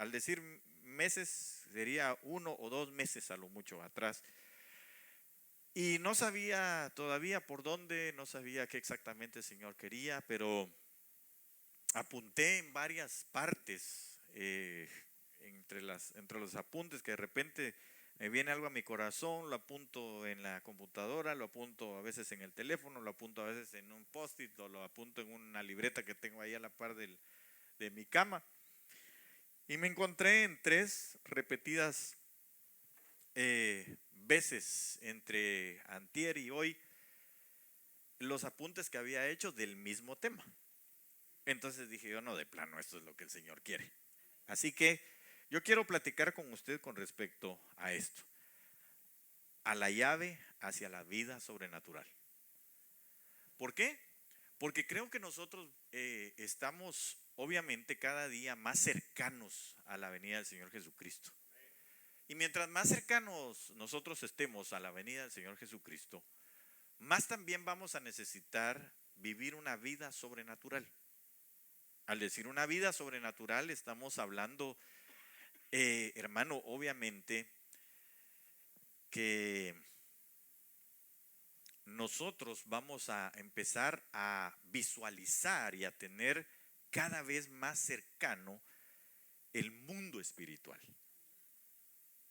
al decir meses, sería 1 o 2 meses a lo mucho atrás. Y no sabía todavía por dónde, no sabía qué exactamente el Señor quería, pero apunté en varias partes, entre los apuntes que de repente me viene algo a mi corazón, lo apunto en la computadora, lo apunto a veces en el teléfono, lo apunto a veces en un post-it o lo apunto en una libreta que tengo ahí a la par de mi cama. Y me encontré en 3 repetidas veces entre antier y hoy los apuntes que había hecho del mismo tema. Entonces dije yo, no, de plano, esto es lo que el Señor quiere. Así que yo quiero platicar con usted con respecto a esto, a la llave hacia la vida sobrenatural. ¿Por qué? Porque creo que nosotros estamos obviamente cada día más cercanos a la venida del Señor Jesucristo. Y mientras más cercanos nosotros estemos a la venida del Señor Jesucristo, más también vamos a necesitar vivir una vida sobrenatural. Al decir una vida sobrenatural estamos hablando, hermano, obviamente que nosotros vamos a empezar a visualizar y a tener cada vez más cercano el mundo espiritual.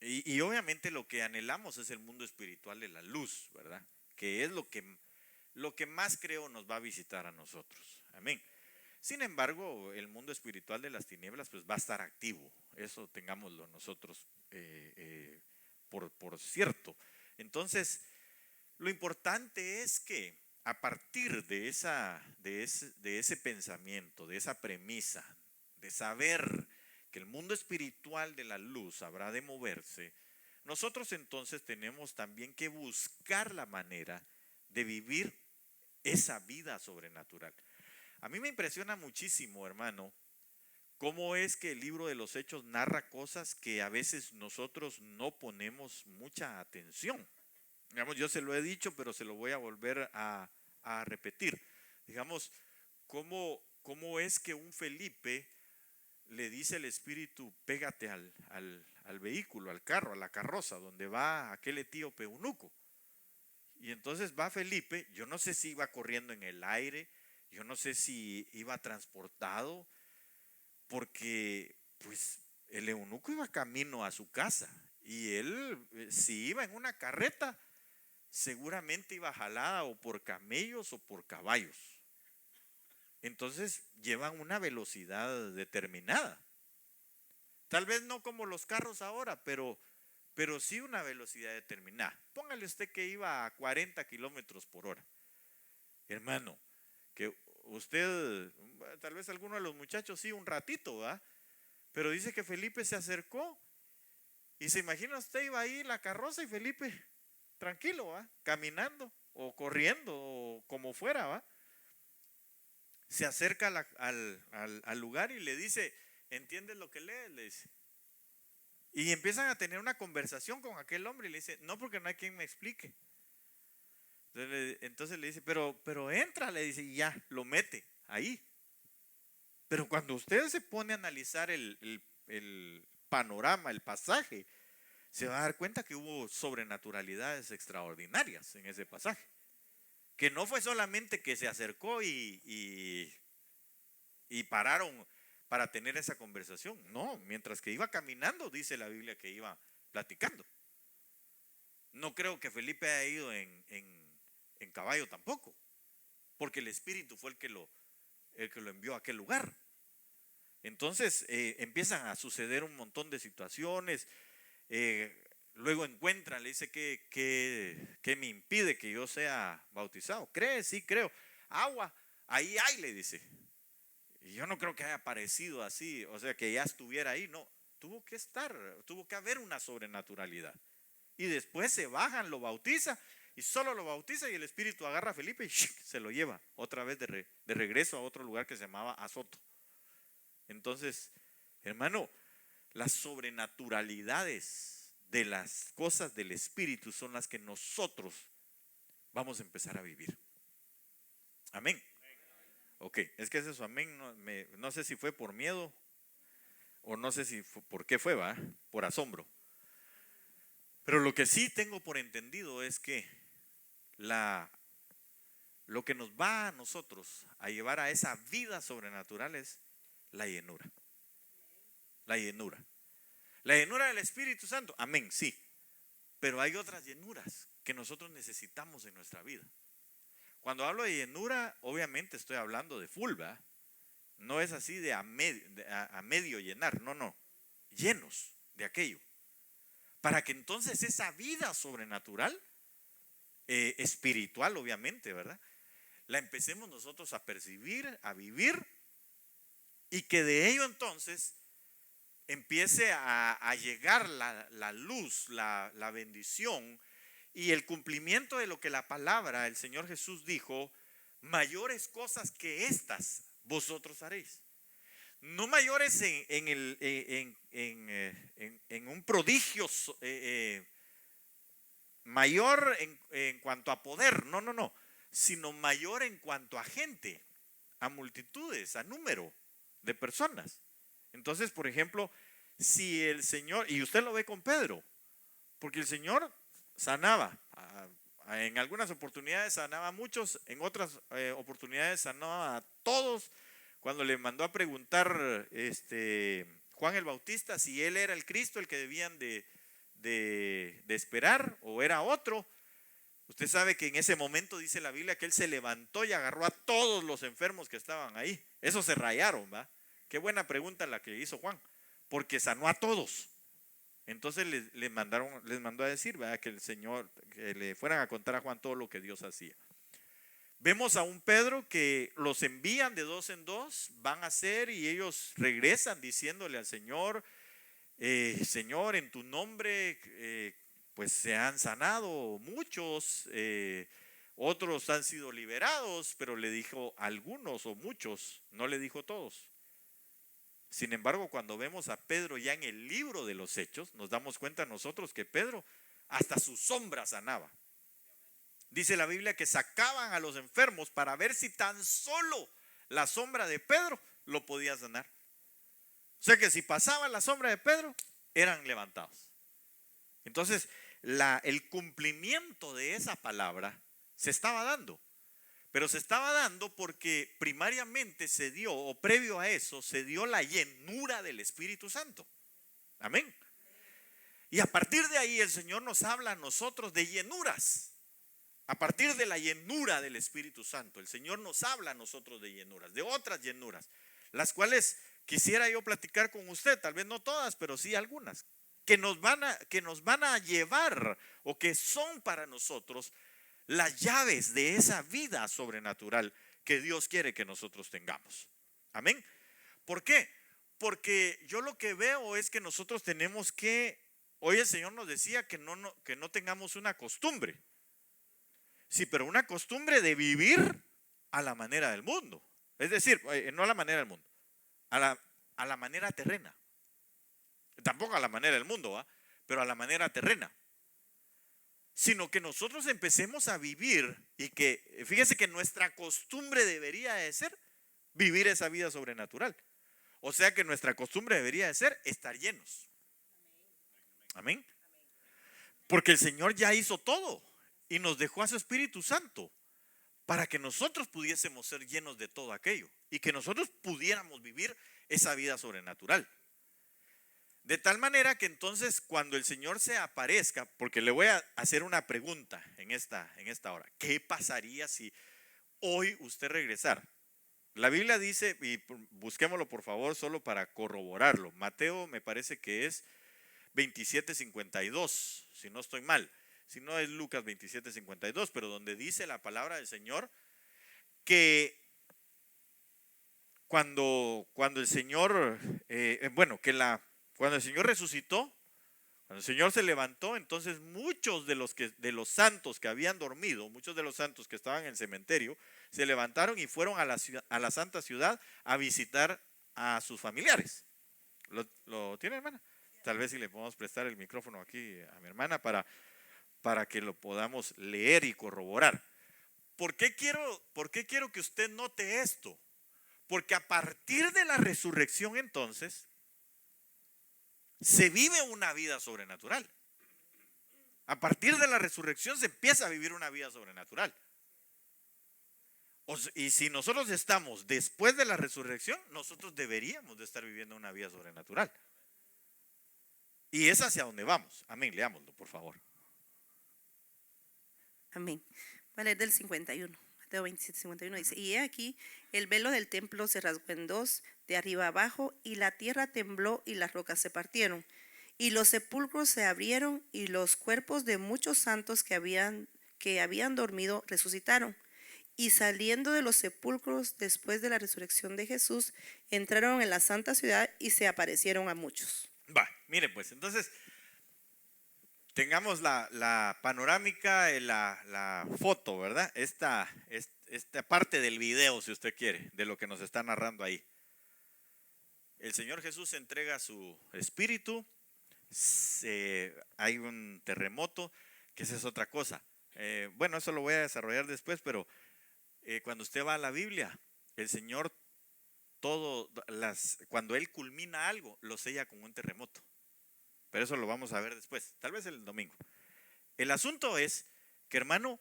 Y obviamente lo que anhelamos es el mundo espiritual de la luz, ¿verdad? Que es lo que más creo nos va a visitar a nosotros. Amén. Sin embargo, el mundo espiritual de las tinieblas pues va a estar activo. Eso tengámoslo nosotros por cierto. Entonces, lo importante es que a partir de ese pensamiento, de esa premisa, de saber que el mundo espiritual de la luz habrá de moverse, nosotros entonces tenemos también que buscar la manera de vivir esa vida sobrenatural. A mí me impresiona muchísimo, hermano, cómo es que el libro de los Hechos narra cosas que a veces nosotros no ponemos mucha atención. Digamos, yo se lo he dicho, pero se lo voy a volver a repetir. Digamos, cómo es que un Felipe le dice al Espíritu, pégate al vehículo, al carro, a la carroza, donde va aquel etíope eunuco. Y entonces va Felipe, yo no sé si iba corriendo en el aire, yo no sé si iba transportado, porque pues el eunuco iba camino a su casa y él, si iba en una carreta, seguramente iba jalada o por camellos o por caballos. Entonces llevan una velocidad determinada. Tal vez no como los carros ahora, pero sí una velocidad determinada. Póngale usted que iba a 40 kilómetros por hora. Hermano, que usted, tal vez alguno de los muchachos sí un ratito, ¿va? Pero dice que Felipe se acercó y se imagina usted iba ahí la carroza y Felipe tranquilo, ¿va? Caminando o corriendo o como fuera, ¿va? Se acerca al lugar y le dice, ¿entiendes lo que lees? Le dice. Y empiezan a tener una conversación con aquel hombre y le dice, no, porque no hay quien me explique. Entonces le dice, pero entra, le dice, y ya, lo mete ahí. Pero cuando usted se pone a analizar el panorama, el pasaje, se va a dar cuenta que hubo sobrenaturalidades extraordinarias en ese pasaje. Que no fue solamente que se acercó y pararon para tener esa conversación. No, mientras que iba caminando, dice la Biblia que iba platicando. No creo que Felipe haya ido en caballo tampoco, porque el Espíritu fue el que lo envió a aquel lugar. Entonces empiezan a suceder un montón de situaciones. Luego encuentran, le dice que me impide que yo sea bautizado. ¿Cree? Sí, creo. Agua, ahí hay, le dice. Y yo no creo que haya aparecido así, o sea, que ya estuviera ahí, no. Tuvo que estar, tuvo que haber una sobrenaturalidad. Y después se bajan, lo bautiza, y solo lo bautiza y el Espíritu agarra a Felipe y se lo lleva otra vez de regreso a otro lugar que se llamaba Azoto. Entonces, hermano, las sobrenaturalidades de las cosas del Espíritu son las que nosotros vamos a empezar a vivir. Amén. Ok, es que ese es su amén, no sé si fue por miedo o no sé si por qué fue, va, por asombro. Pero lo que sí tengo por entendido es que lo que nos va a nosotros a llevar a esa vida sobrenatural es la llenura. La llenura. La llenura del Espíritu Santo, amén, sí. Pero hay otras llenuras que nosotros necesitamos en nuestra vida. Cuando hablo de llenura, obviamente estoy hablando de full, ¿verdad? No es así de a medio llenar, no. Llenos de aquello. Para que entonces esa vida sobrenatural, espiritual obviamente, ¿verdad? La empecemos nosotros a percibir, a vivir, y que de ello entonces empiece a llegar la luz, la bendición y el cumplimiento de lo que la palabra, el Señor Jesús dijo: mayores cosas que estas vosotros haréis. No mayores en un prodigio mayor en cuanto a poder, no, sino mayor en cuanto a gente, a multitudes, a número de personas. Entonces, por ejemplo, si el Señor, y usted lo ve con Pedro, porque el Señor sanaba, en algunas oportunidades sanaba a muchos, en otras oportunidades sanaba a todos. Cuando le mandó a preguntar Juan el Bautista si él era el Cristo, el que debían de esperar, o era otro, usted sabe que en ese momento dice la Biblia que él se levantó y agarró a todos los enfermos que estaban ahí. Esos se rayaron, ¿va? Qué buena pregunta la que hizo Juan, porque sanó a todos. Entonces les mandó a decir, ¿verdad?, que el Señor, que le fueran a contar a Juan todo lo que Dios hacía. Vemos a un Pedro que los envían de dos en dos, van a hacer, y ellos regresan diciéndole al Señor: Señor, en tu nombre pues se han sanado muchos, otros han sido liberados. Pero le dijo algunos o muchos, no le dijo todos. Sin embargo, cuando vemos a Pedro ya en el libro de los Hechos, nos damos cuenta nosotros que Pedro hasta su sombra sanaba. Dice la Biblia que sacaban a los enfermos para ver si tan solo la sombra de Pedro lo podía sanar. O sea que si pasaba la sombra de Pedro, eran levantados. Entonces, el cumplimiento de esa palabra se estaba dando. Pero se estaba dando porque primariamente se dio, o previo a eso, se dio la llenura del Espíritu Santo. Amén. Y a partir de ahí el Señor nos habla a nosotros de llenuras. A partir de la llenura del Espíritu Santo, el Señor nos habla a nosotros de llenuras, de otras llenuras, las cuales quisiera yo platicar con usted, tal vez no todas, pero sí algunas, que nos van a llevar, o que son para nosotros las llaves de esa vida sobrenatural que Dios quiere que nosotros tengamos. Amén. ¿Por qué? Porque yo lo que veo es que nosotros tenemos que, hoy el Señor nos decía que no tengamos una costumbre. Sí, pero una costumbre de vivir a la manera del mundo. Es decir, no a la manera del mundo, a la manera terrena. Tampoco a la manera del mundo, ¿va? Pero a la manera terrena. Sino que nosotros empecemos a vivir, y que, fíjese que nuestra costumbre debería de ser vivir esa vida sobrenatural. O sea que nuestra costumbre debería de ser estar llenos. Amén. Porque el Señor ya hizo todo y nos dejó a su Espíritu Santo para que nosotros pudiésemos ser llenos de todo aquello y que nosotros pudiéramos vivir esa vida sobrenatural. De tal manera que entonces cuando el Señor se aparezca, porque le voy a hacer una pregunta en esta hora: ¿qué pasaría si hoy usted regresara? La Biblia dice, y busquémoslo por favor solo para corroborarlo, Mateo me parece que es 27:52, si no estoy mal, si no es Lucas 27:52, pero donde dice la palabra del Señor que cuando el Señor, cuando el Señor resucitó, cuando el Señor se levantó, entonces muchos de los santos que habían dormido, muchos de los santos que estaban en el cementerio, se levantaron y fueron a la santa ciudad a visitar a sus familiares. ¿Lo tiene, hermana? Tal vez si le podemos prestar el micrófono aquí a mi hermana para que lo podamos leer y corroborar. ¿Por qué quiero que usted note esto? Porque a partir de la resurrección entonces, se vive una vida sobrenatural. A partir de la resurrección se empieza a vivir una vida sobrenatural. Y si nosotros estamos después de la resurrección, nosotros deberíamos de estar viviendo una vida sobrenatural. Y es hacia donde vamos. Amén, leámoslo, por favor. Amén. Voy a leer del 51. Mateo 27, 51 dice: y he aquí, el velo del templo se rasgó en dos, de arriba abajo, y la tierra tembló y las rocas se partieron. Y los sepulcros se abrieron, y los cuerpos de muchos santos que habían dormido resucitaron. Y saliendo de los sepulcros después de la resurrección de Jesús, entraron en la santa ciudad y se aparecieron a muchos. Va, mire pues, entonces tengamos la panorámica, la foto, ¿verdad? Esta parte del video, si usted quiere, de lo que nos está narrando ahí. El Señor Jesús entrega su espíritu, hay un terremoto, que esa es otra cosa. Bueno, eso lo voy a desarrollar después, pero cuando usted va a la Biblia, el Señor cuando Él culmina algo, lo sella con un terremoto. Pero eso lo vamos a ver después, tal vez el domingo. El asunto es que, hermano,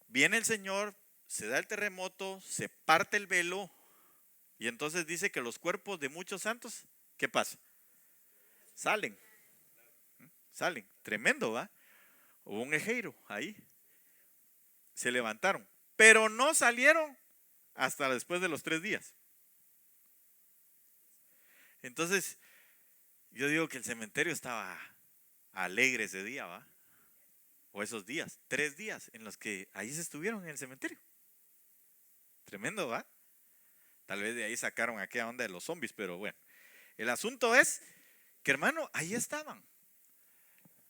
viene el Señor, se da el terremoto, se parte el velo, y entonces dice que los cuerpos de muchos santos, ¿qué pasa? Salen. Tremendo, ¿va? Hubo un ejeiro ahí. Se levantaron, pero no salieron hasta después de los 3 días. Entonces, yo digo que el cementerio estaba alegre ese día, ¿va? O esos días, 3 días en los que ahí se estuvieron en el cementerio. Tremendo, ¿va? Tal vez de ahí sacaron aquella onda de los zombies, pero bueno. El asunto es que, hermano, ahí estaban.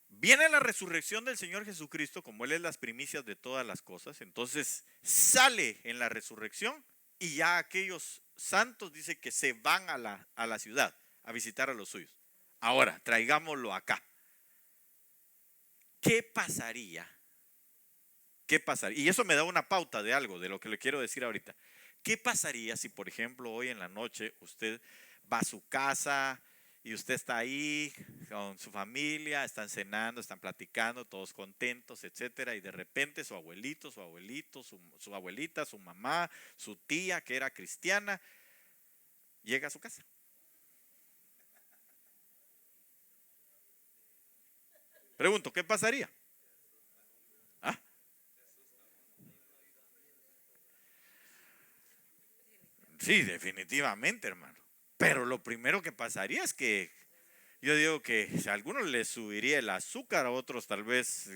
Viene la resurrección del Señor Jesucristo, como Él es las primicias de todas las cosas. Entonces sale en la resurrección y ya aquellos santos dice que se van a la ciudad a visitar a los suyos. Ahora, traigámoslo acá. ¿Qué pasaría? ¿Qué pasaría? Y eso me da una pauta de algo, de lo que le quiero decir ahorita. ¿Qué pasaría si, por ejemplo, hoy en la noche usted va a su casa y usted está ahí con su familia, están cenando, están platicando, todos contentos, etcétera, y de repente su abuelito, su abuelita, su mamá, su tía, que era cristiana, llega a su casa? Pregunto, ¿qué pasaría? ¿Ah? Sí, definitivamente, hermano. Pero lo primero que pasaría es que yo digo que a algunos les subiría el azúcar, a otros tal vez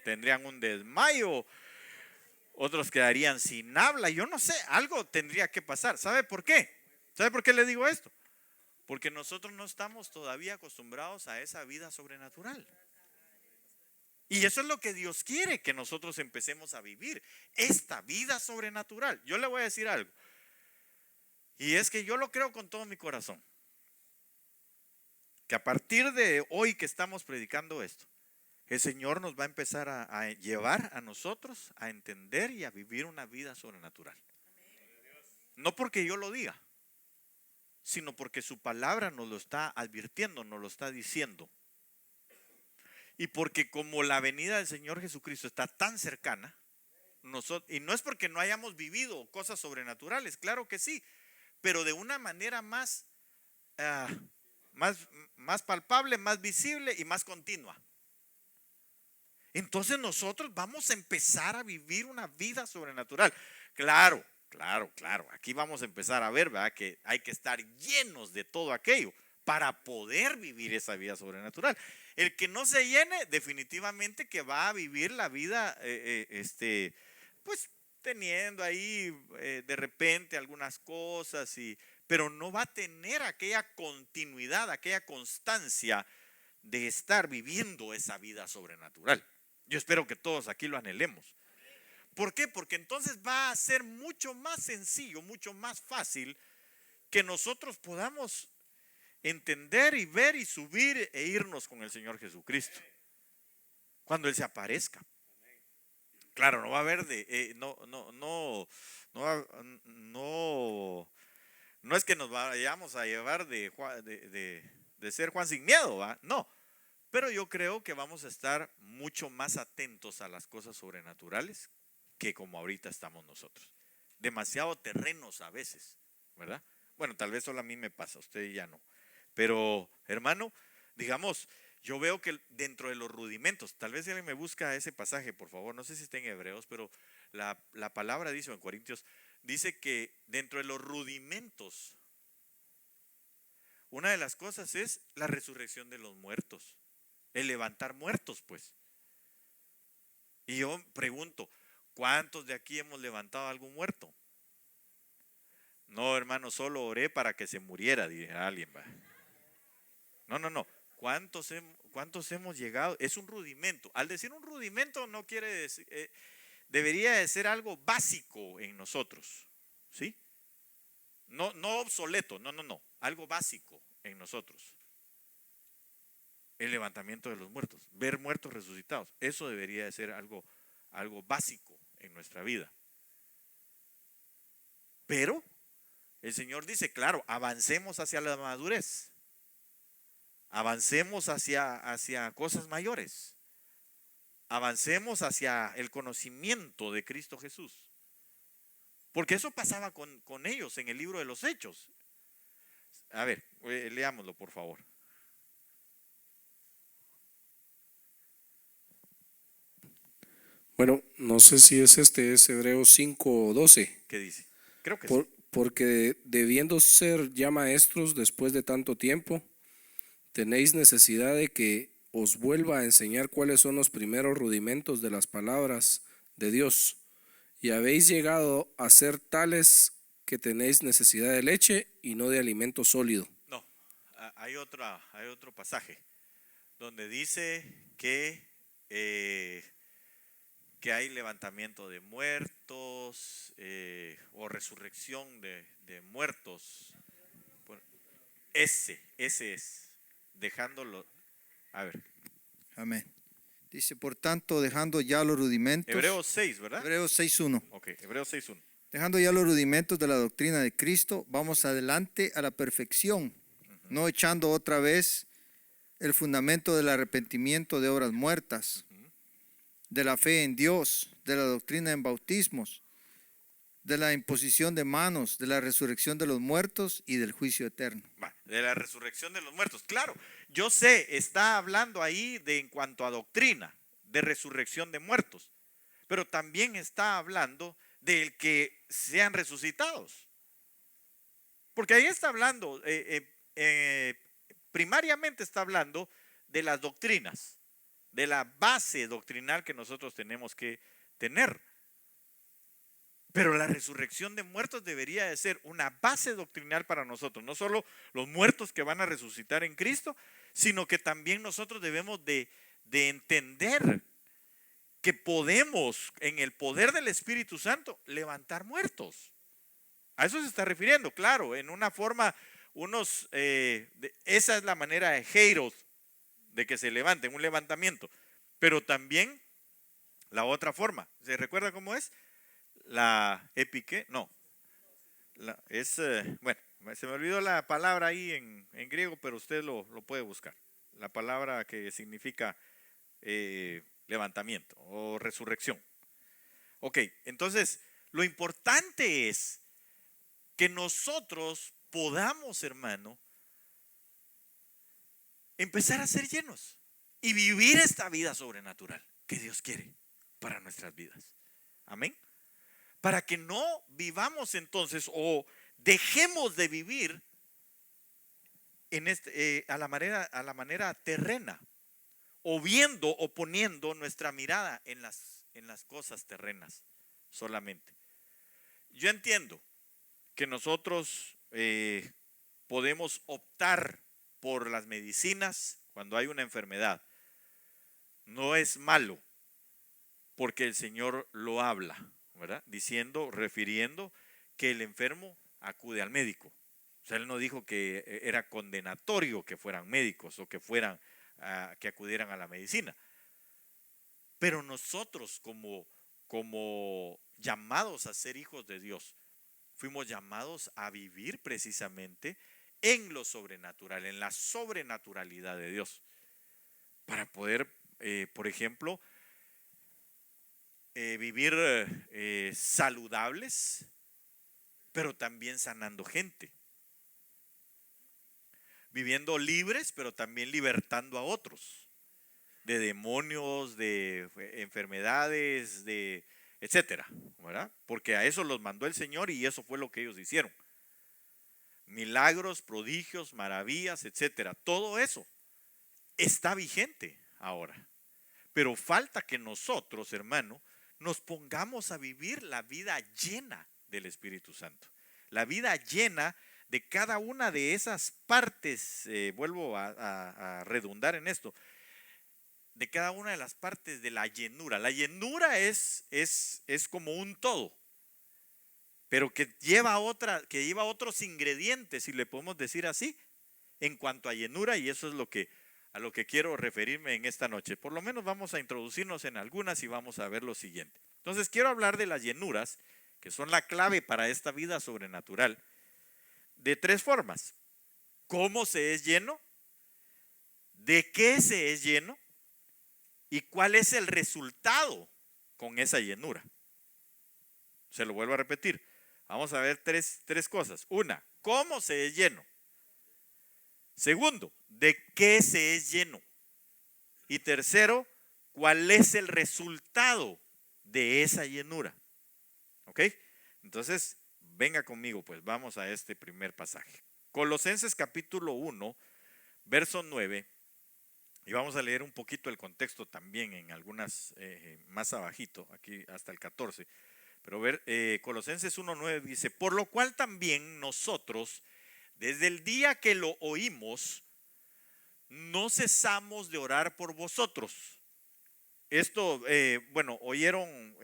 tendrían un desmayo, otros quedarían sin habla. Yo no sé, algo tendría que pasar. ¿Sabe por qué? ¿Sabe por qué le digo esto? Porque nosotros no estamos todavía acostumbrados a esa vida sobrenatural. Y eso es lo que Dios quiere, que nosotros empecemos a vivir esta vida sobrenatural. Yo le voy a decir algo. Y es que yo lo creo con todo mi corazón. Que a partir de hoy que estamos predicando esto, el Señor nos va a empezar a llevar a nosotros a entender y a vivir una vida sobrenatural. No porque yo lo diga, sino porque su palabra nos lo está advirtiendo, nos lo está diciendo. Y porque como la venida del Señor Jesucristo está tan cercana, y no es porque no hayamos vivido cosas sobrenaturales, claro que sí, pero de una manera más palpable, más visible y más continua. Entonces nosotros vamos a empezar a vivir una vida sobrenatural. Claro. Aquí vamos a empezar a ver, ¿verdad?, que hay que estar llenos de todo aquello para poder vivir esa vida sobrenatural. El que no se llene, definitivamente que va a vivir la vida, pues teniendo ahí de repente algunas cosas, pero no va a tener aquella continuidad, aquella constancia de estar viviendo esa vida sobrenatural. Yo espero que todos aquí lo anhelemos. ¿Por qué? Porque entonces va a ser mucho más sencillo, mucho más fácil que nosotros podamos entender y ver y subir e irnos con el Señor Jesucristo cuando Él se aparezca. Claro, no va a haber no es que nos vayamos a llevar de de ser Juan sin miedo, ¿va? No, pero yo creo que vamos a estar mucho más atentos a las cosas sobrenaturales que como ahorita estamos nosotros. Demasiado terrenos a veces, ¿verdad? Bueno, tal vez solo a mí me pasa, a usted ya no. Pero, hermano, digamos, yo veo que dentro de los rudimentos, tal vez si alguien me busca ese pasaje, por favor, no sé si está en Hebreos, pero la palabra dice en Corintios, dice que dentro de los rudimentos, una de las cosas es la resurrección de los muertos, el levantar muertos, pues. Y yo pregunto, ¿cuántos de aquí hemos levantado a algún muerto? No, hermano, solo oré para que se muriera, dije a alguien, va. No, no, no. ¿Cuántos hemos llegado? Es un rudimento. Al decir un rudimento no quiere decir, debería de ser algo básico en nosotros, ¿sí? No, no obsoleto, no, no, no. Algo básico en nosotros. El levantamiento de los muertos, ver muertos resucitados. Eso debería de ser algo básico en nuestra vida. Pero el Señor dice, claro, avancemos hacia la madurez. Avancemos hacia cosas mayores. Avancemos hacia el conocimiento de Cristo Jesús. Porque eso pasaba con ellos en el libro de los Hechos. A ver, leámoslo por favor. Bueno, no sé si es es Hebreos 5:12. ¿Qué dice? Creo que sí. Porque debiendo ser ya maestros después de tanto tiempo, tenéis necesidad de que os vuelva a enseñar cuáles son los primeros rudimentos de las palabras de Dios. Y habéis llegado a ser tales que tenéis necesidad de leche y no de alimento sólido. No, hay otro pasaje donde dice que hay levantamiento de muertos o resurrección de muertos. Ese es, dejándolo. A ver. Amén. Dice, por tanto, dejando ya los rudimentos. Hebreos 6, ¿verdad? Hebreos 6:1. Ok, Hebreos 6:1. Dejando ya los rudimentos de la doctrina de Cristo, vamos adelante a la perfección, no echando otra vez el fundamento del arrepentimiento de obras muertas, de la fe en Dios, de la doctrina en bautismos, de la imposición de manos, de la resurrección de los muertos y del juicio eterno. De la resurrección de los muertos. Claro, yo sé, está hablando ahí en cuanto a doctrina, de resurrección de muertos, pero también está hablando del que sean resucitados. Porque ahí está hablando, primariamente está hablando de las doctrinas, de la base doctrinal que nosotros tenemos que tener. Pero la resurrección de muertos debería de ser una base doctrinal para nosotros, no solo los muertos que van a resucitar en Cristo, sino que también nosotros debemos de entender que podemos, en el poder del Espíritu Santo, levantar muertos. A eso se está refiriendo, claro, en una forma, esa es la manera de Heiros, de que se levanten, un levantamiento. Pero también la otra forma, ¿se recuerda cómo es? La epique, no. Bueno, se me olvidó la palabra ahí en griego, pero usted lo puede buscar. La palabra que significa levantamiento o resurrección. Ok, entonces lo importante es que nosotros podamos, hermano, empezar a ser llenos y vivir esta vida sobrenatural que Dios quiere para nuestras vidas. Amén. Para que no vivamos entonces o dejemos de vivir a la manera terrena, o viendo o poniendo nuestra mirada en las cosas terrenas solamente. Yo entiendo que nosotros podemos optar por las medicinas cuando hay una enfermedad. No es malo, porque el Señor lo habla, ¿verdad? Refiriendo que el enfermo acude al médico. O sea, Él no dijo que era condenatorio que fueran médicos o que acudieran a la medicina. Pero nosotros como llamados a ser hijos de Dios, fuimos llamados a vivir precisamente en lo sobrenatural, en la sobrenaturalidad de Dios, para poder, por ejemplo, vivir saludables, pero también sanando gente, viviendo libres, pero también libertando a otros de demonios, de enfermedades, de etcétera, ¿verdad? Porque a eso los mandó el Señor y eso fue lo que ellos hicieron. Milagros, prodigios, maravillas, etcétera. Todo eso está vigente ahora. Pero falta que nosotros, hermano, nos pongamos a vivir la vida llena del Espíritu Santo. La vida llena de cada una de esas partes, vuelvo a redundar en esto, de cada una de las partes de la llenura. La llenura es como un todo, pero que lleva otros ingredientes, si le podemos decir así, en cuanto a llenura, y eso es a lo que quiero referirme en esta noche. Por lo menos vamos a introducirnos en algunas y vamos a ver lo siguiente. Entonces quiero hablar de las llenuras, que son la clave para esta vida sobrenatural, de tres formas. ¿Cómo se es lleno? ¿De qué se es lleno? ¿Y cuál es el resultado con esa llenura? Se lo vuelvo a repetir. Vamos a ver tres cosas. Una, ¿cómo se es lleno? Segundo, ¿de qué se es lleno? Y tercero, ¿cuál es el resultado de esa llenura? ¿Ok? Entonces, venga conmigo, pues vamos a este primer pasaje. Colosenses capítulo 1, verso 9. Y vamos a leer un poquito el contexto también en algunas más abajito, aquí hasta el 14. Pero Colosenses 1:9 dice, por lo cual también nosotros, desde el día que lo oímos, no cesamos de orar por vosotros. Esto, oyeron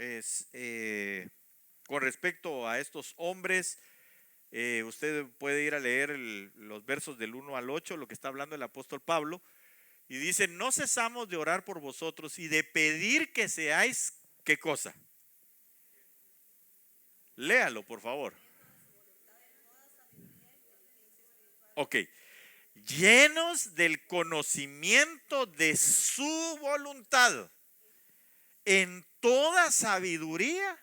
con respecto a estos hombres. Usted puede ir a leer los versos del 1 al 8, lo que está hablando el apóstol Pablo. Y dice, no cesamos de orar por vosotros y de pedir que seáis, ¿qué cosa? Léalo, por favor. Ok. Llenos del conocimiento de su voluntad, en toda sabiduría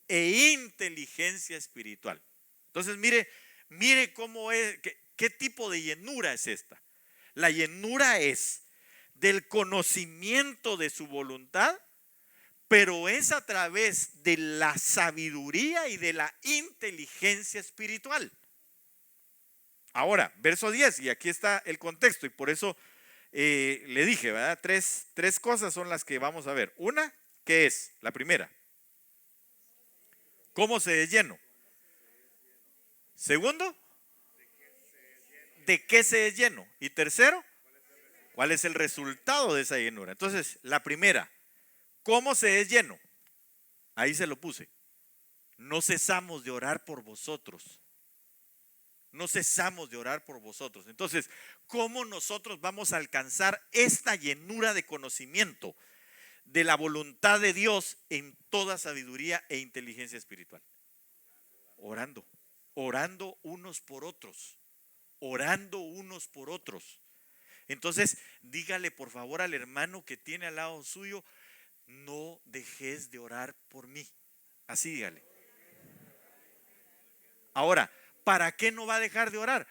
e inteligencia espiritual. Entonces, mire cómo es, qué tipo de llenura es esta. La llenura es del conocimiento de su voluntad, pero es a través de la sabiduría y de la inteligencia espiritual. Ahora, verso 10, y aquí está el contexto, y por eso le dije, ¿verdad? Tres cosas son las que vamos a ver. Una, ¿qué es? La primera, ¿cómo se es lleno? Segundo, ¿de qué se es lleno? Y tercero, ¿cuál es el resultado de esa llenura? Entonces, la primera, ¿cómo se es lleno? Ahí se lo puse. No cesamos de orar por vosotros. No cesamos de orar por vosotros. Entonces, ¿cómo nosotros vamos a alcanzar esta llenura de conocimiento de la voluntad de Dios en toda sabiduría e inteligencia espiritual? Orando. Orando unos por otros. Orando unos por otros. Entonces, dígale por favor al hermano que tiene al lado suyo, no dejes de orar por mí. Así dígale. Ahora, ¿para qué no va a dejar de orar?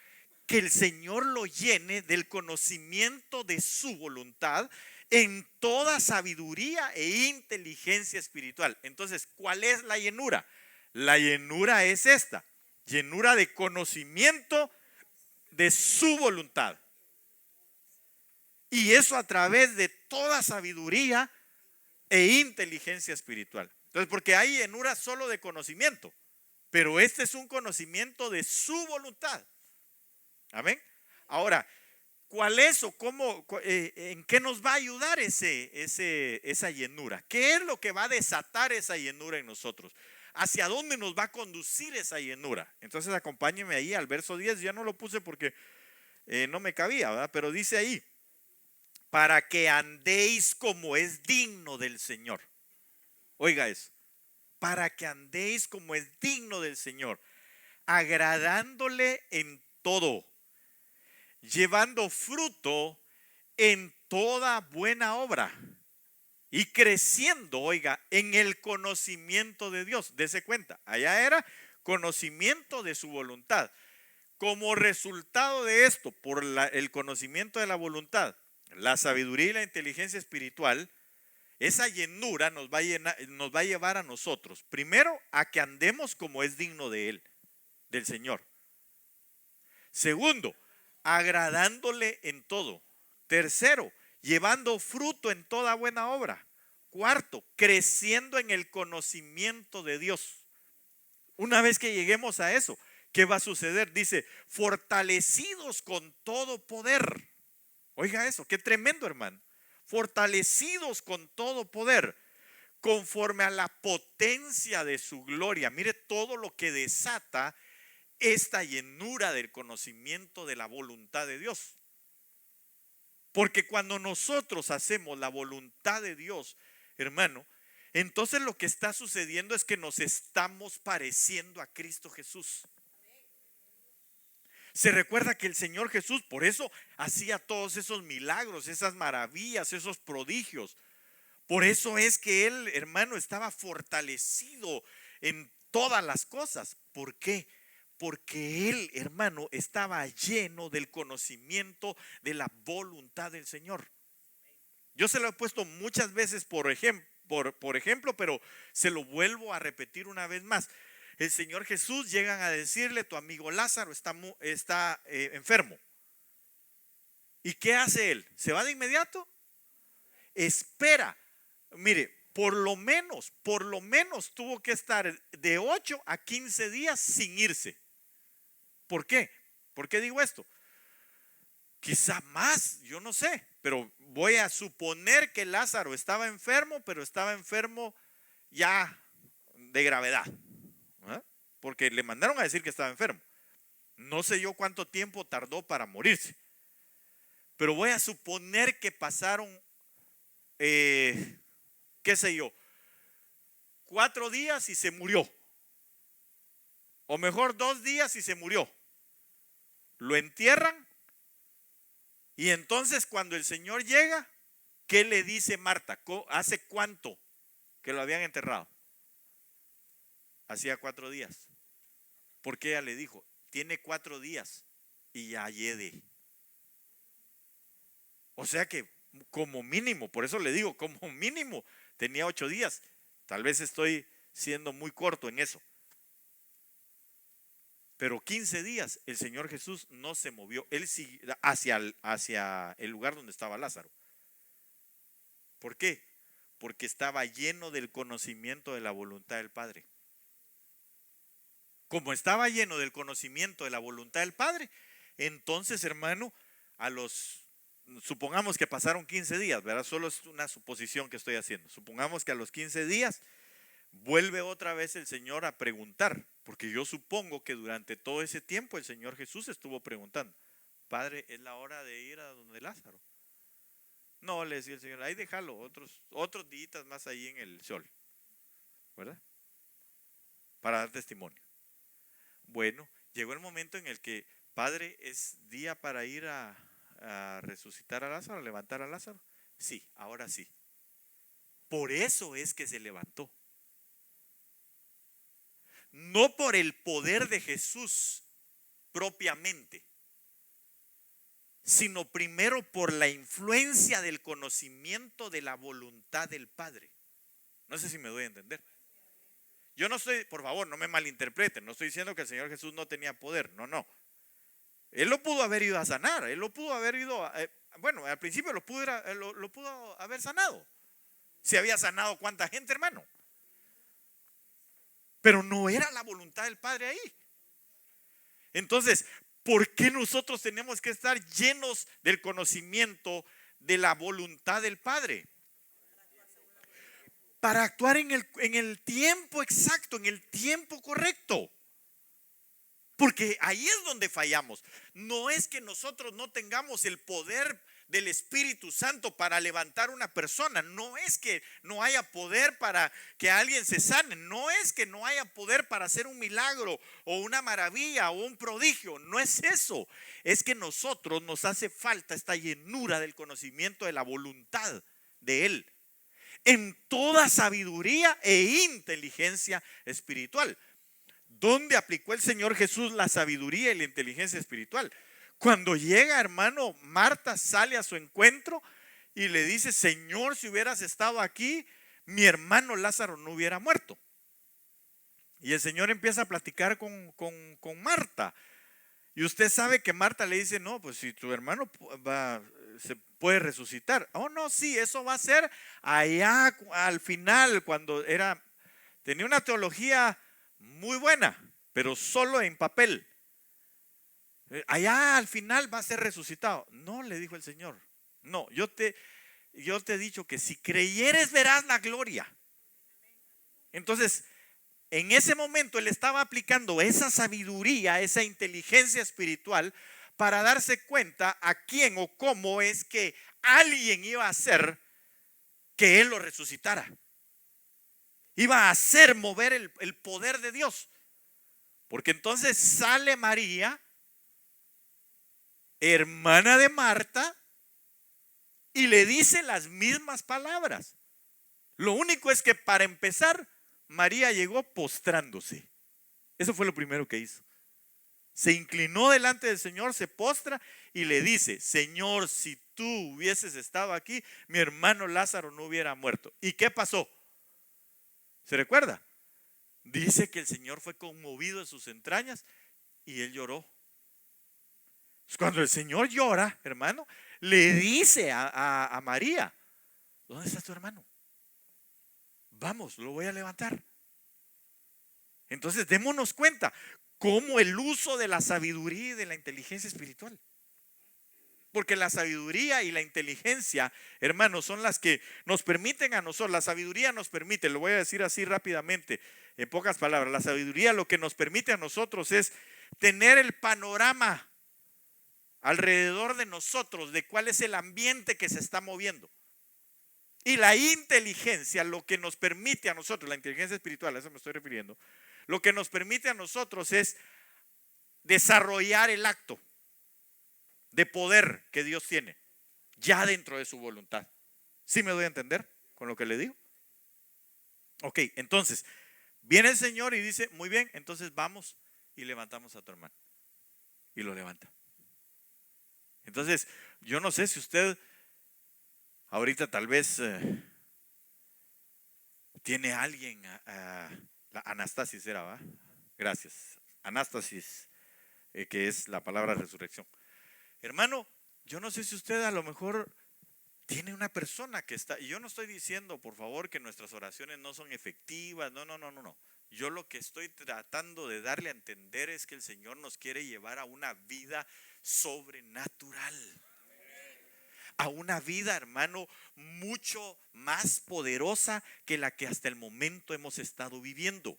Que el Señor lo llene del conocimiento de su voluntad en toda sabiduría e inteligencia espiritual. Entonces, ¿cuál es la llenura? La llenura es esta, llenura de conocimiento de su voluntad. Y eso a través de toda sabiduría e inteligencia espiritual. Entonces, porque hay llenura solo de conocimiento, pero este es un conocimiento de su voluntad. Amén. Ahora, ¿cuál es o cómo, en qué nos va a ayudar esa llenura? ¿Qué es lo que va a desatar esa llenura en nosotros? ¿Hacia dónde nos va a conducir esa llenura? Entonces, acompáñenme ahí al verso 10. Ya no lo puse porque no me cabía, ¿verdad? Pero dice ahí, para que andéis como es digno del Señor. Oiga eso. Para que andéis como es digno del Señor, agradándole en todo, llevando fruto en toda buena obra y creciendo, oiga, en el conocimiento de Dios. Dese cuenta, allá era conocimiento de su voluntad. Como resultado de esto, por el conocimiento de la voluntad, la sabiduría y la inteligencia espiritual, esa llenura nos va a llevar a nosotros, primero, a que andemos como es digno de Él, del Señor. Segundo, agradándole en todo. Tercero, llevando fruto en toda buena obra. Cuarto, creciendo en el conocimiento de Dios. Una vez que lleguemos a eso, ¿qué va a suceder? Dice, fortalecidos con todo poder. Oiga eso, qué tremendo, hermano. Fortalecidos con todo poder, conforme a la potencia de su gloria. Mire todo lo que desata esta llenura del conocimiento de la voluntad de Dios. Porque cuando nosotros hacemos la voluntad de Dios, hermano, entonces lo que está sucediendo es que nos estamos pareciendo a Cristo Jesús. Se recuerda que el Señor Jesús por eso hacía todos esos milagros, esas maravillas, esos prodigios. Por eso es que Él, hermano, estaba fortalecido en todas las cosas. ¿Por qué? Porque Él, hermano, estaba lleno del conocimiento de la voluntad del Señor. Yo se lo he puesto muchas veces por ejemplo, pero se lo vuelvo a repetir una vez más. El Señor Jesús llegan a decirle, tu amigo Lázaro está enfermo. ¿Y qué hace Él? ¿Se va de inmediato? Espera. Mire, por lo menos tuvo que estar de 8 a 15 días sin irse. ¿Por qué? ¿Por qué digo esto? Quizá más, yo no sé, pero voy a suponer que Lázaro estaba enfermo, pero estaba enfermo ya de gravedad. Porque le mandaron a decir que estaba enfermo. No sé yo cuánto tiempo tardó para morirse. Pero voy a suponer que pasaron, qué sé yo, 4 días y se murió. O mejor 2 días y se murió. Lo entierran. Y entonces cuando el Señor llega, ¿qué le dice Marta? ¿Hace cuánto que lo habían enterrado? Hacía 4 días. Porque ella le dijo, tiene 4 días y ya yede. O sea que como mínimo, por eso le digo, como mínimo tenía 8 días. Tal vez estoy siendo muy corto en eso. Pero 15 días el Señor Jesús no se movió. Él siguió hacia el lugar donde estaba Lázaro. ¿Por qué? Porque estaba lleno del conocimiento de la voluntad del Padre. Como estaba lleno del conocimiento de la voluntad del Padre, entonces, hermano, supongamos que pasaron 15 días, ¿verdad? Solo es una suposición que estoy haciendo. Supongamos que a los 15 días vuelve otra vez el Señor a preguntar, porque yo supongo que durante todo ese tiempo el Señor Jesús estuvo preguntando, Padre, ¿es la hora de ir a donde Lázaro? No, le decía el Señor, ahí déjalo, otros días más ahí en el sol, ¿verdad? Para dar testimonio. Bueno, llegó el momento en el que, Padre, ¿es día para ir a resucitar a Lázaro, a levantar a Lázaro? Sí, ahora sí. Por eso es que se levantó. No por el poder de Jesús propiamente, sino primero por la influencia del conocimiento de la voluntad del Padre. No sé si me doy a entender. Yo no estoy, por favor, no me malinterpreten, no estoy diciendo que el Señor Jesús no tenía poder, no. Él lo pudo haber ido a sanar, él lo pudo haber ido, bueno, al principio lo pudo haber sanado. Si había sanado cuánta gente, hermano. Pero no era la voluntad del Padre ahí. Entonces, ¿por qué nosotros tenemos que estar llenos del conocimiento de la voluntad del Padre? Para actuar en el tiempo exacto, en el tiempo correcto. Porque ahí es donde fallamos. No es que nosotros no tengamos el poder del Espíritu Santo para levantar una persona. No es que no haya poder para que alguien se sane. No es que no haya poder para hacer un milagro o una maravilla o un prodigio. No es eso. Es que nosotros nos hace falta esta llenura del conocimiento de la voluntad de Él, en toda sabiduría e inteligencia espiritual. ¿Dónde aplicó el Señor Jesús la sabiduría y la inteligencia espiritual? Cuando llega, hermano, Marta sale a su encuentro y le dice: Señor, si hubieras estado aquí, mi hermano Lázaro no hubiera muerto. Y el Señor empieza a platicar con Marta. Y usted sabe que Marta le dice: no, pues si tu hermano se puede resucitar. Oh, no, sí, eso va a ser allá al final, cuando tenía una teología muy buena, pero solo en papel. Allá al final va a ser resucitado. No, le dijo el Señor. No, yo te he dicho que si creyeres verás la gloria. Entonces, en ese momento él estaba aplicando esa sabiduría, esa inteligencia espiritual para darse cuenta a quién o cómo es que alguien iba a hacer que él lo resucitara. Iba a hacer mover el poder de Dios. Porque entonces sale María, hermana de Marta, y le dice las mismas palabras. Lo único es que para empezar, María llegó postrándose. Eso fue lo primero que hizo. Se inclinó delante del Señor, se postra y le dice: Señor, si tú hubieses estado aquí, mi hermano Lázaro no hubiera muerto. ¿Y qué pasó? ¿Se recuerda? Dice que el Señor fue conmovido en sus entrañas y él lloró. Cuando el Señor llora, hermano, le dice a María: ¿dónde está tu hermano? Vamos, lo voy a levantar. Entonces démonos cuenta cómo el uso de la sabiduría y de la inteligencia espiritual. Porque la sabiduría y la inteligencia, hermanos, son las que nos permiten a nosotros. La sabiduría nos permite, lo voy a decir así rápidamente, en pocas palabras. La sabiduría lo que nos permite a nosotros es tener el panorama alrededor de nosotros de cuál es el ambiente que se está moviendo. Y la inteligencia, lo que nos permite a nosotros, la inteligencia espiritual, a eso me estoy refiriendo, lo que nos permite a nosotros es desarrollar el acto de poder que Dios tiene ya dentro de su voluntad. ¿Sí me doy a entender con lo que le digo? Ok, entonces viene el Señor y dice: muy bien, entonces vamos y levantamos a tu hermano. Y lo levanta. Entonces, yo no sé si usted ahorita tal vez tiene a alguien, la Anastasis era, ¿va? Gracias. Anastasis, que es la palabra resurrección. Hermano, yo no sé si usted a lo mejor tiene una persona que está, y yo no estoy diciendo, por favor, que nuestras oraciones no son efectivas, no. Yo lo que estoy tratando de darle a entender es que el Señor nos quiere llevar a una vida sobrenatural. A una vida, hermano, mucho más poderosa que la que hasta el momento hemos estado viviendo.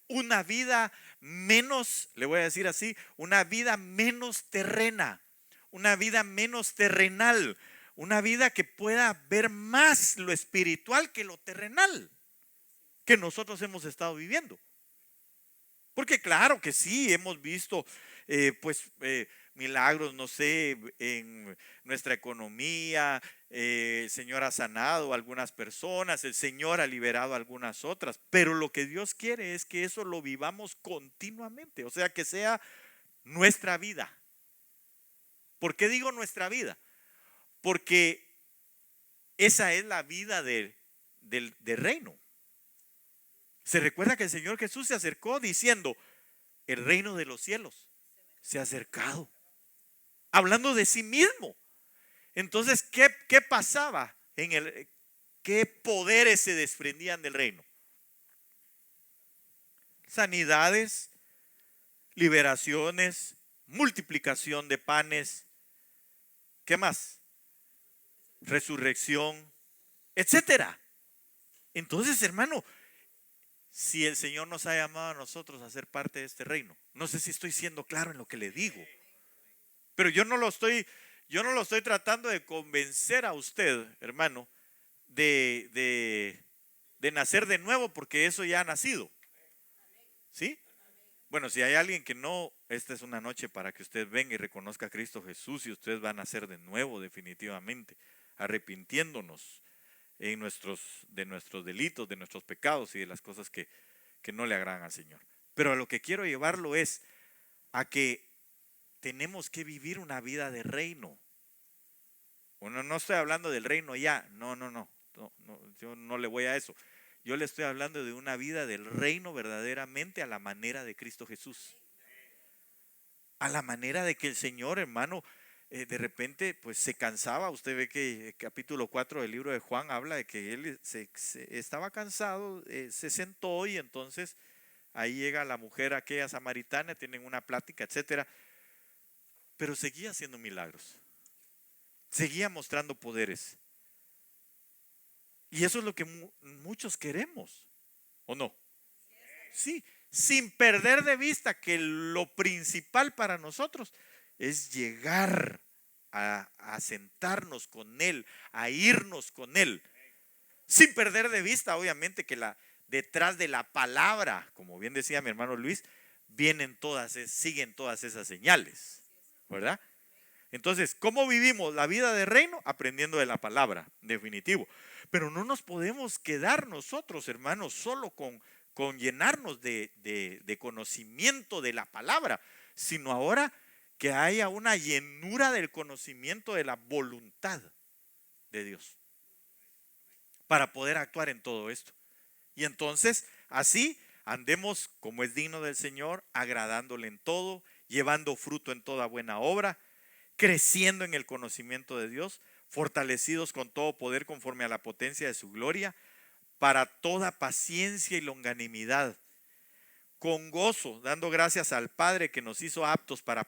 Una vida menos, le voy a decir así, una vida menos terrena, una vida menos terrenal, una vida que pueda ver más lo espiritual que lo terrenal que nosotros hemos estado viviendo. Porque claro que sí, hemos visto milagros, no sé, en nuestra economía. El Señor ha sanado a algunas personas, el Señor ha liberado a algunas otras, pero lo que Dios quiere es que eso lo vivamos continuamente, o sea, que sea nuestra vida. ¿Por qué digo nuestra vida? Porque esa es la vida del reino. Se recuerda que el Señor Jesús se acercó diciendo: el reino de los cielos se ha acercado, hablando de sí mismo. Entonces, ¿qué pasaba qué poderes se desprendían del reino? Sanidades, liberaciones, multiplicación de panes, ¿qué más? Resurrección, etcétera. Entonces, hermano, si el Señor nos ha llamado a nosotros a ser parte de este reino, no sé si estoy siendo claro en lo que le digo, pero yo no lo estoy Yo no lo estoy tratando de convencer a usted, hermano, de nacer de nuevo, porque eso ya ha nacido. ¿Sí? Bueno, si hay alguien que no, esta es una noche para que usted venga y reconozca a Cristo Jesús y usted va a nacer de nuevo definitivamente, arrepintiéndonos de nuestros delitos, de nuestros pecados y de las cosas que no le agradan al Señor. Pero a lo que quiero llevarlo es a que tenemos que vivir una vida de reino. Bueno, no estoy hablando del reino ya, no, yo no le voy a eso. Yo le estoy hablando de una vida del reino verdaderamente a la manera de Cristo Jesús. A la manera de que el Señor, hermano, de repente pues se cansaba. Usted ve que el capítulo 4 del libro de Juan habla de que él estaba cansado, se sentó y entonces ahí llega la mujer aquella samaritana, tienen una plática, etcétera. Pero seguía haciendo milagros. Seguía mostrando poderes. Y eso es lo que muchos queremos, ¿o no? Sí, sin perder de vista que lo principal para nosotros es llegar a sentarnos con Él, a irnos con Él. Sin perder de vista, obviamente, que detrás de la palabra, como bien decía mi hermano Luis, siguen todas esas señales, ¿verdad? Entonces, ¿cómo vivimos la vida de reino? Aprendiendo de la palabra, definitivo. Pero no nos podemos quedar nosotros, hermanos, solo con llenarnos de conocimiento de la palabra, sino ahora que haya una llenura del conocimiento de la voluntad de Dios para poder actuar en todo esto. Y entonces, así andemos como es digno del Señor, agradándole en todo, llevando fruto en toda buena obra, creciendo en el conocimiento de Dios, fortalecidos con todo poder conforme a la potencia de su gloria, para toda paciencia y longanimidad, con gozo, dando gracias al Padre que nos hizo aptos para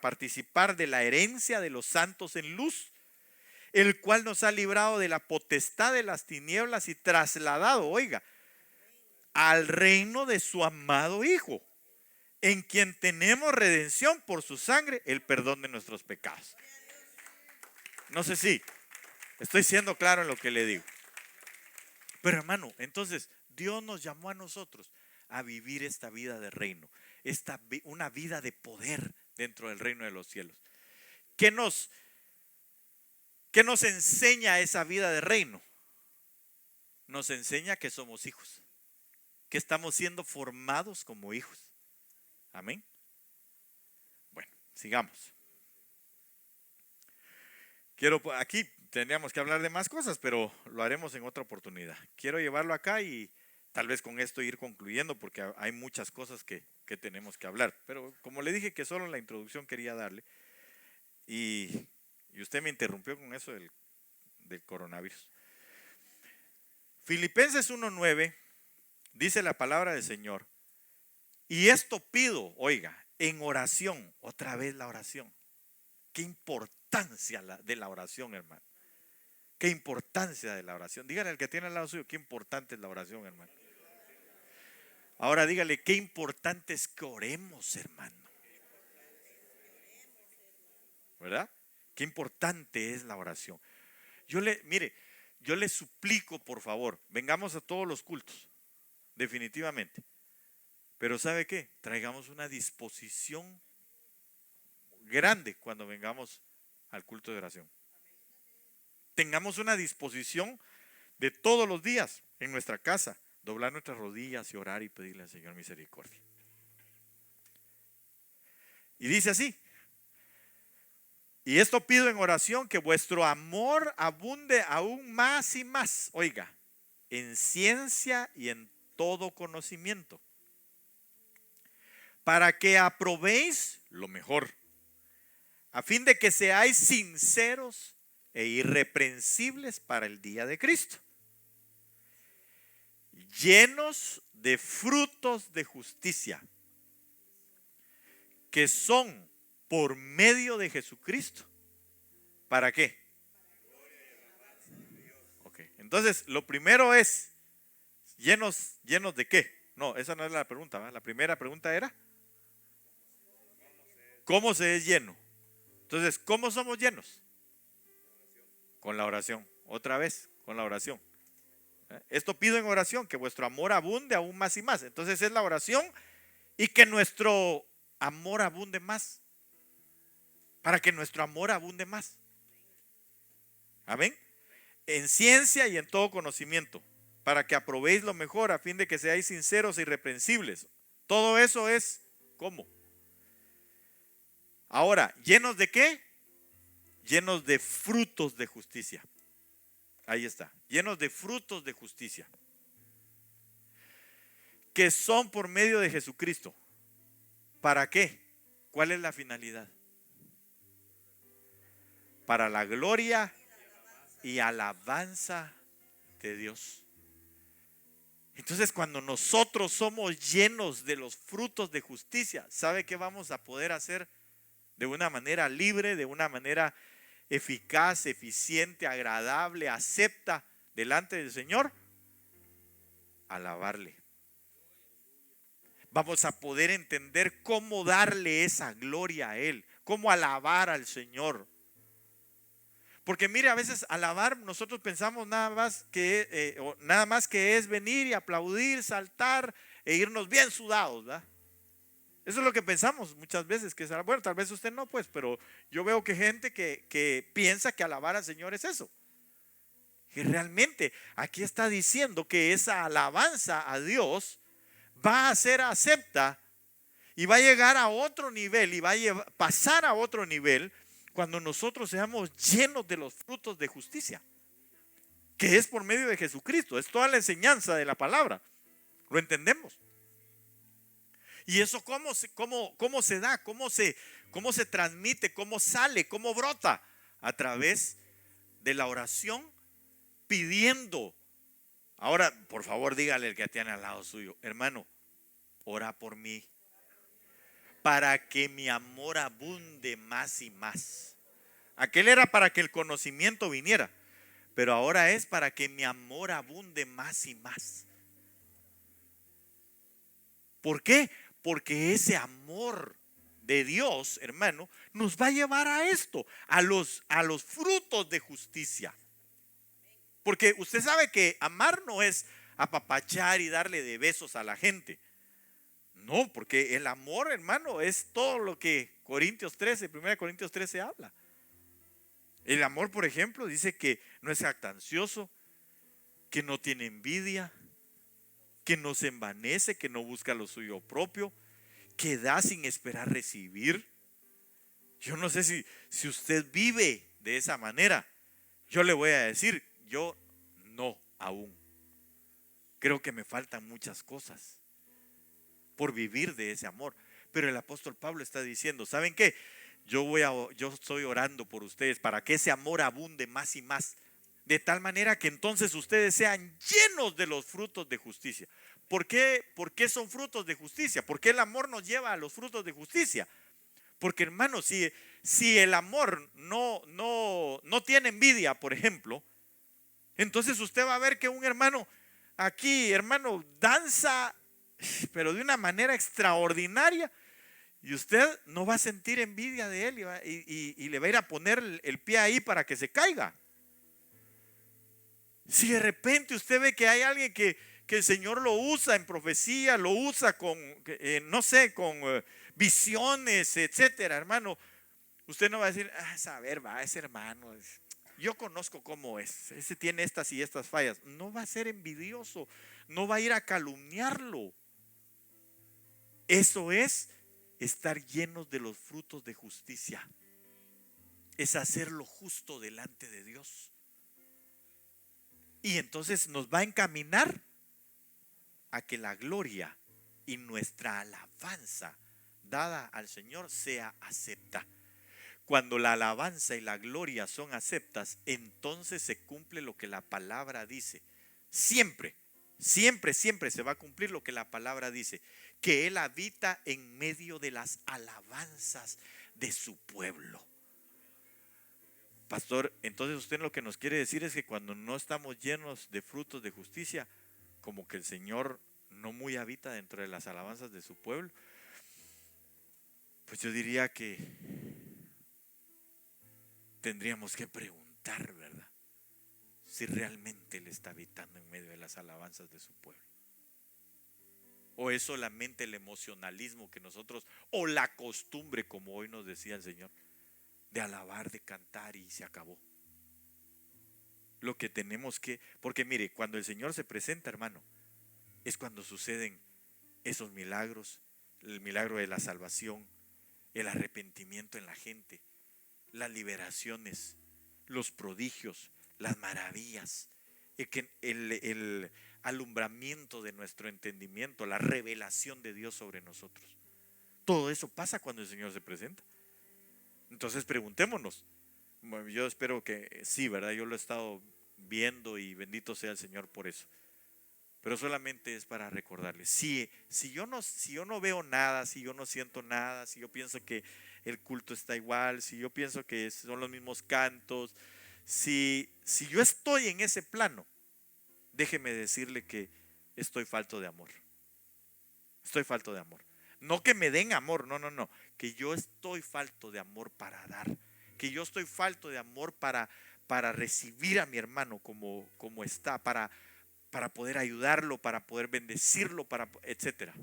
participar de la herencia de los santos en luz, el cual nos ha librado de la potestad de las tinieblas y trasladado, oiga, al reino de su amado Hijo, en quien tenemos redención por su sangre, el perdón de nuestros pecados. No sé si estoy siendo claro en lo que le digo. Pero hermano, entonces Dios nos llamó a nosotros a vivir esta vida de reino, una vida de poder dentro del reino de los cielos. ¿Qué nos enseña esa vida de reino? Nos enseña que somos hijos, que estamos siendo formados como hijos. Amén. Bueno, sigamos. Aquí tendríamos que hablar de más cosas, pero lo haremos en otra oportunidad. Quiero llevarlo acá y tal vez con esto ir concluyendo, porque hay muchas cosas que tenemos que hablar. Pero como le dije que solo la introducción quería darle, y usted me interrumpió con eso del coronavirus. Filipenses 1:9 dice la palabra del Señor. Y esto pido, oiga, en oración, otra vez la oración. Qué importancia de la oración, hermano. Qué importancia de la oración. Dígale al que tiene al lado suyo, qué importante es la oración, hermano. Ahora dígale, qué importante es que oremos, hermano. ¿Verdad? Qué importante es la oración. Yo le suplico, por favor, vengamos a todos los cultos, definitivamente. Pero ¿sabe qué? Traigamos una disposición grande cuando vengamos al culto de oración. Tengamos una disposición de todos los días en nuestra casa, doblar nuestras rodillas y orar y pedirle al Señor misericordia. Y dice así: y esto pido en oración, que vuestro amor abunde aún más y más, oiga, en ciencia y en todo conocimiento, para que aprobéis lo mejor, a fin de que seáis sinceros e irreprensibles para el día de Cristo, llenos de frutos de justicia, que son por medio de Jesucristo. ¿Para qué? Ok, entonces lo primero es llenos de qué. No, esa no es la pregunta, ¿verdad? La primera pregunta era ¿cómo se es lleno? Entonces, ¿cómo somos llenos? Con la oración. Otra vez, con la oración. Esto pido en oración, que vuestro amor abunde aún más y más. Entonces es la oración y que nuestro amor abunde más. Para que nuestro amor abunde más. Amén. En ciencia y en todo conocimiento. Para que aprobéis lo mejor a fin de que seáis sinceros e irreprensibles. Todo eso es ¿cómo? Ahora, ¿llenos de qué? Llenos de frutos de justicia. Ahí está, llenos de frutos de justicia. Que son por medio de Jesucristo. ¿Para qué? ¿Cuál es la finalidad? Para la gloria y alabanza de Dios. Entonces, cuando nosotros somos llenos de los frutos de justicia, ¿sabe qué vamos a poder hacer? De una manera libre, de una manera eficaz, eficiente, agradable, acepta delante del Señor. Alabarle. Vamos a poder entender cómo darle esa gloria a Él, cómo alabar al Señor. Porque mire, a veces alabar nosotros pensamos nada más que es venir y aplaudir, saltar e irnos bien sudados, ¿verdad? Eso es lo que pensamos muchas veces, que es, bueno, tal vez usted no, pues, pero yo veo que gente que piensa que alabar al Señor es eso. Y realmente aquí está diciendo que esa alabanza a Dios va a ser acepta y va a llegar a otro nivel y va a pasar a otro nivel cuando nosotros seamos llenos de los frutos de justicia, que es por medio de Jesucristo. Es toda la enseñanza de la palabra. ¿Lo entendemos? Y eso cómo se da, cómo se transmite, cómo sale, cómo brota a través de la oración pidiendo. Ahora, por favor, dígale al que tiene al lado suyo, hermano, ora por mí para que mi amor abunde más y más. Aquel era para que el conocimiento viniera, pero ahora es para que mi amor abunde más y más. ¿Por qué? Porque ese amor de Dios, hermano, nos va a llevar a esto, a los frutos de justicia. Porque usted sabe que amar no es apapachar y darle de besos a la gente. No, porque el amor, hermano, es todo lo que 1 Corintios 13 habla. El amor, por ejemplo, dice que no es jactancioso, que no tiene envidia, que no se envanece, que no busca lo suyo propio, que da sin esperar recibir. Yo no sé si usted vive de esa manera. Yo le voy a decir, yo no aún. Creo que me faltan muchas cosas por vivir de ese amor. Pero el apóstol Pablo está diciendo, ¿saben qué? Yo estoy orando por ustedes para que ese amor abunde más y más, de tal manera que entonces ustedes sean llenos de los frutos de justicia. ¿Por qué son frutos de justicia? ¿Por qué el amor nos lleva a los frutos de justicia? Porque, hermano, si el amor no tiene envidia, por ejemplo, entonces usted va a ver que un hermano aquí, hermano, danza, pero de una manera extraordinaria, y usted no va a sentir envidia de él y le va a ir a poner el pie ahí para que se caiga. Si de repente usted ve que hay alguien que el Señor lo usa en profecía, lo usa con, no sé, con visiones, etcétera, hermano, usted no va a decir, a ver, ese hermano, yo conozco cómo es, ese tiene estas y estas fallas. No va a ser envidioso, no va a ir a calumniarlo. Eso es estar llenos de los frutos de justicia. Es hacer lo justo delante de Dios. Y entonces nos va a encaminar a que la gloria y nuestra alabanza dada al Señor sea acepta. Cuando la alabanza y la gloria son aceptas, entonces se cumple lo que la palabra dice. Siempre, siempre, siempre se va a cumplir lo que la palabra dice, que Él habita en medio de las alabanzas de su pueblo. Pastor, entonces usted lo que nos quiere decir es que cuando no estamos llenos de frutos de justicia, como que el Señor no muy habita dentro de las alabanzas de su pueblo. Pues yo diría que tendríamos que preguntar, ¿verdad? Si realmente Él está habitando en medio de las alabanzas de su pueblo. O es solamente el emocionalismo que nosotros, o la costumbre, como hoy nos decía el Señor, de alabar, de cantar y se acabó. Lo que tenemos que, porque mire, cuando el Señor se presenta, hermano, es cuando suceden esos milagros, el milagro de la salvación, el arrepentimiento en la gente, las liberaciones, los prodigios, las maravillas, el alumbramiento de nuestro entendimiento, la revelación de Dios sobre nosotros. Todo eso pasa cuando el Señor se presenta. Entonces preguntémonos. Bueno, yo espero que sí, ¿verdad? Yo lo he estado viendo y bendito sea el Señor por eso. Pero solamente es para recordarles. Si yo no veo nada, si yo no siento nada, si yo pienso que el culto está igual, si yo pienso que son los mismos cantos, si yo estoy en ese plano, déjeme decirle que estoy falto de amor. Estoy falto de amor. No que me den amor, no. Que yo estoy falto de amor para dar. Que yo estoy falto de amor para recibir a mi hermano como está, para poder ayudarlo, para poder bendecirlo, etcétera.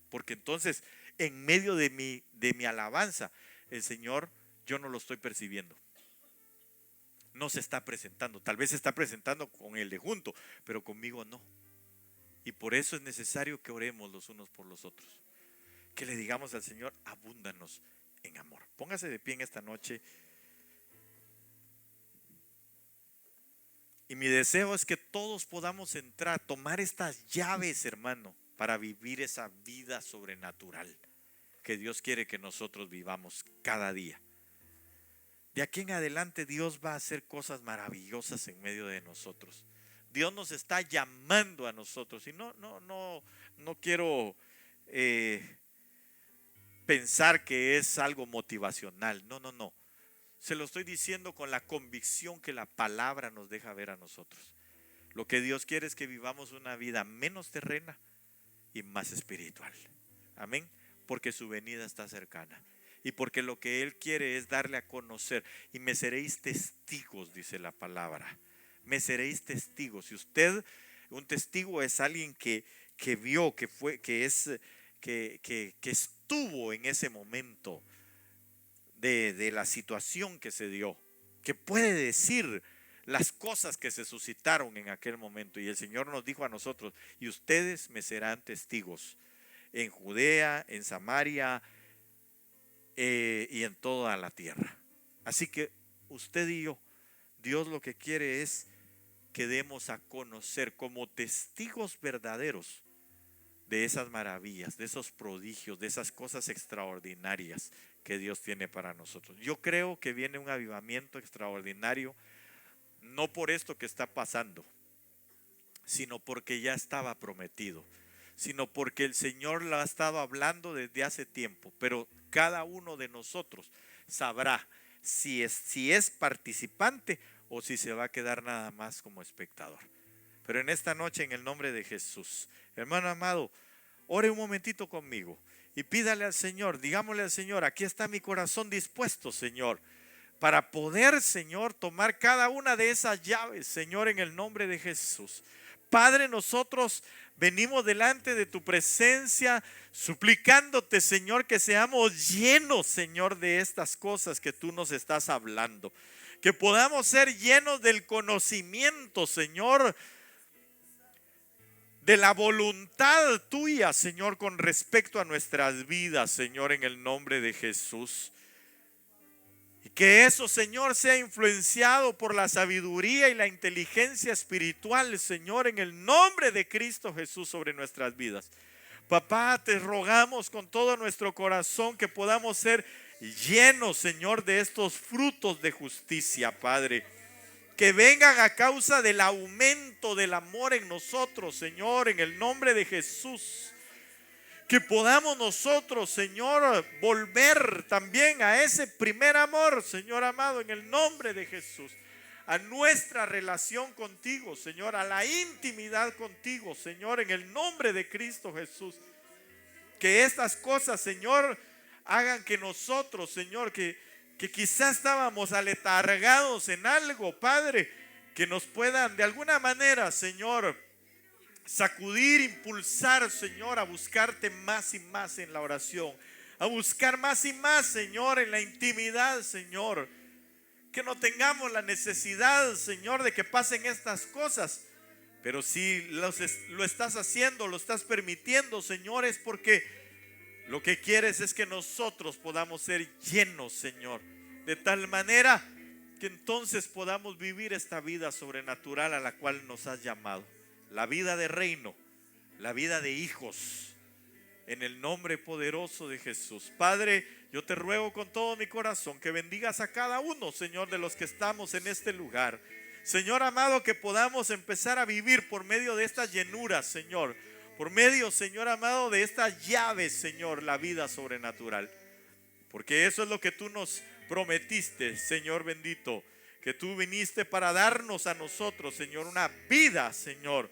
Porque entonces, en medio de mi alabanza, el Señor, yo no lo estoy percibiendo. No se está presentando. Tal vez se está presentando con el de junto, pero conmigo no. Y por eso es necesario que oremos los unos por los otros. Que le digamos al Señor, abúndanos en amor. Póngase de pie en esta noche. Y mi deseo es que todos podamos entrar, tomar estas llaves, hermano, para vivir esa vida sobrenatural que Dios quiere que nosotros vivamos cada día. De aquí en adelante Dios va a hacer cosas maravillosas en medio de nosotros. Dios nos está llamando a nosotros. Y no quiero pensar que es algo motivacional. No. Se lo estoy diciendo con la convicción que la palabra nos deja ver a nosotros. Lo que Dios quiere es que vivamos una vida menos terrena y más espiritual. Amén. Porque su venida está cercana. Y porque lo que Él quiere es darle a conocer. Y me seréis testigos, dice la palabra. Me seréis testigos. Si usted, un testigo es alguien que vio, que estuvo en ese momento de la situación que se dio, que puede decir las cosas que se suscitaron en aquel momento. Y el Señor nos dijo a nosotros, y ustedes me serán testigos en Judea, en Samaria y en toda la tierra. Así que usted y yo, Dios lo que quiere es que demos a conocer como testigos verdaderos de esas maravillas, de esos prodigios, de esas cosas extraordinarias que Dios tiene para nosotros. Yo creo que viene un avivamiento extraordinario, no por esto que está pasando, sino porque ya estaba prometido, sino porque el Señor lo ha estado hablando desde hace tiempo, pero cada uno de nosotros sabrá si es participante o si se va a quedar nada más como espectador. Pero en esta noche, en el nombre de Jesús, hermano amado, ore un momentito conmigo y pídale al Señor, digámosle al Señor, aquí está mi corazón dispuesto, Señor, para poder, Señor, tomar cada una de esas llaves, Señor, en el nombre de Jesús. Padre, nosotros venimos delante de tu presencia, suplicándote, Señor, que seamos llenos, Señor, de estas cosas que tú nos estás hablando. Que podamos ser llenos del conocimiento, Señor, de la voluntad tuya, Señor, con respecto a nuestras vidas, Señor, en el nombre de Jesús. Y que eso, Señor, sea influenciado por la sabiduría y la inteligencia espiritual, Señor, en el nombre de Cristo Jesús sobre nuestras vidas. Papá, te rogamos con todo nuestro corazón que podamos ser llenos, Señor, de estos frutos de justicia, Padre. Que vengan a causa del aumento del amor en nosotros, Señor, en el nombre de Jesús. Que podamos nosotros, Señor, volver también a ese primer amor, Señor amado, en el nombre de Jesús. A nuestra relación contigo, Señor, a la intimidad contigo, Señor, en el nombre de Cristo Jesús. Que estas cosas, Señor, hagan que nosotros, Señor, que que quizás estábamos aletargados en algo, Padre, que nos puedan de alguna manera, Señor, sacudir, impulsar, Señor, a buscarte más y más en la oración, a buscar más y más, Señor, en la intimidad, Señor. Que no tengamos la necesidad, Señor, de que pasen estas cosas, pero si lo estás haciendo, lo estás permitiendo, Señor, es porque lo que quieres es que nosotros podamos ser llenos, Señor, de tal manera que entonces podamos vivir esta vida sobrenatural a la cual nos has llamado. La vida de reino, la vida de hijos, en el nombre poderoso de Jesús. Padre, yo te ruego con todo mi corazón que bendigas a cada uno, Señor, de los que estamos en este lugar. Señor amado, que podamos empezar a vivir por medio de estas llenuras, Señor. Por medio, Señor amado, de estas llaves, Señor, la vida sobrenatural. Porque eso es lo que tú nos prometiste, Señor bendito. Que tú viniste para darnos a nosotros, Señor, una vida, Señor.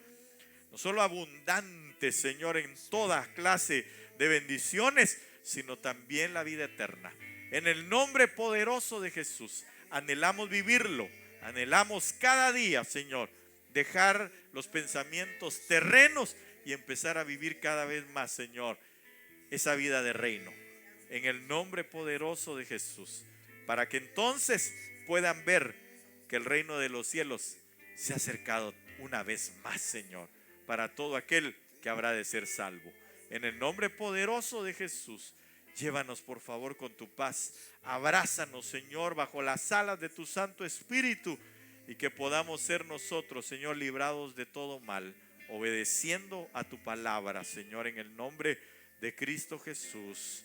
No solo abundante, Señor, en toda clase de bendiciones, sino también la vida eterna. En el nombre poderoso de Jesús, anhelamos vivirlo. Anhelamos cada día, Señor, dejar los pensamientos terrenos y empezar a vivir cada vez más, Señor, esa vida de reino. En el nombre poderoso de Jesús, para que entonces puedan ver que el reino de los cielos se ha acercado una vez más, Señor, para todo aquel que habrá de ser salvo. En el nombre poderoso de Jesús, llévanos por favor con tu paz. Abrázanos, Señor, bajo las alas de tu Santo Espíritu, y que podamos ser nosotros, Señor, librados de todo mal, obedeciendo a tu palabra, Señor, en el nombre de Cristo Jesús.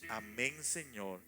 Amén, Señor.